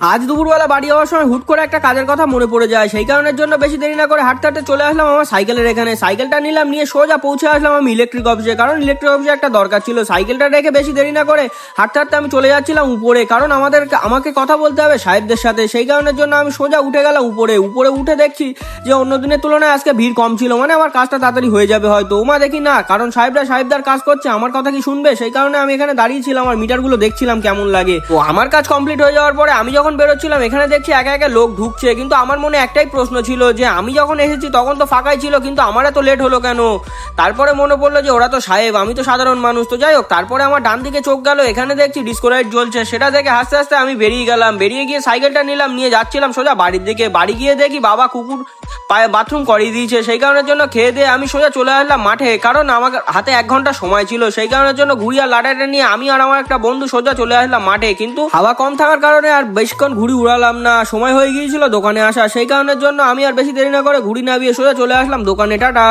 আজ দুপুরবেলা বাড়ি যাওয়ার সময় হুট করে একটা কাজের কথা মনে পড়ে যায়, সেই কারণের জন্য বেশি দেরি না করে হাঁটতে হাঁটতে চলে আসলাম আমার সাইকেলের এখানে। সাইকেলটা নিলাম, নিয়ে সোজা পৌঁছে আসলাম আমি ইলেকট্রিক অফিসে, কারণ ইলেকট্রিক অফিসে একটা দরকার ছিল। সাইকেলটা রেখে বেশি দেরি না করে হাঁটতে হাঁটতে আমি চলে যাচ্ছিলাম উপরে, কারণ আমাকে কথা বলতে হবে সাহেবদের সাথে। সেই কারণের জন্য আমি সোজা উঠে গেলাম উপরে। উপরে উঠে দেখছি যে অন্য দিনের তুলনায় আজকে ভিড় কম ছিল, মানে আমার কাজটা তাড়াতাড়ি হয়ে যাবে হয়তো। ওমা দেখি না, কারণ সাহেবদার কাজ করছে, আমার কথা কি শুনবে? সেই কারণে আমি এখানে দাঁড়িয়েছিলাম আর মিটারগুলো দেখছিলাম কেমন লাগে। তো আমার কাজ কমপ্লিট হয়ে যাওয়ার পরে আমি যখন বেরোচ্ছিলাম এখানে দেখছি একা একা লোক ঢুকছে, কিন্তু আমার মনে একটাই প্রশ্ন ছিল যে আমি যখন এসেছি তখন তো ফাঁকাই ছিল, কিন্তু আমার এত লেট হলো কেন? তারপরে মনে পড়লো যে ওরা তো সাহেব, আমি তো সাধারণ মানুষ। তো যাই হোক, তারপরে আমার ডান দিকে চোখ গেল, এখানে দেখছি ডিস্কো লাইট জ্বলছে। সেটা দেখে হাসতে হাসতে আমি বেরিয়ে গেলাম। বেরিয়ে গিয়ে সাইকেলটা নিলাম, নিয়ে যাচ্ছিলাম সোজা বাড়ির দিকে। বাড়ি গিয়ে দেখি বাবা কুকুর পায়ে বাথরুম করিয়ে দিয়েছে। সেই কারণের জন্য খেয়ে দিয়ে আমি সোজা চলে আসলাম মাঠে, কারণ আমার হাতে 1 ঘন্টা সময় ছিল। সেই কারণের জন্য ঘুড়ি আর লাটাইটা নিয়ে আমি আর আমার একটা বন্ধু সোজা চলে আসলাম মাঠে, কিন্তু হাওয়া কম থাকার কারণে আর বেশিক্ষণ ঘুড়ি উড়ালাম না, সময় হয়ে গিয়েছিল দোকানে আসা। সেই কারণের জন্য আমি আর বেশি দেরি না করে ঘুড়ি নামিয়ে সোজা চলে আসলাম দোকানে। টাটা।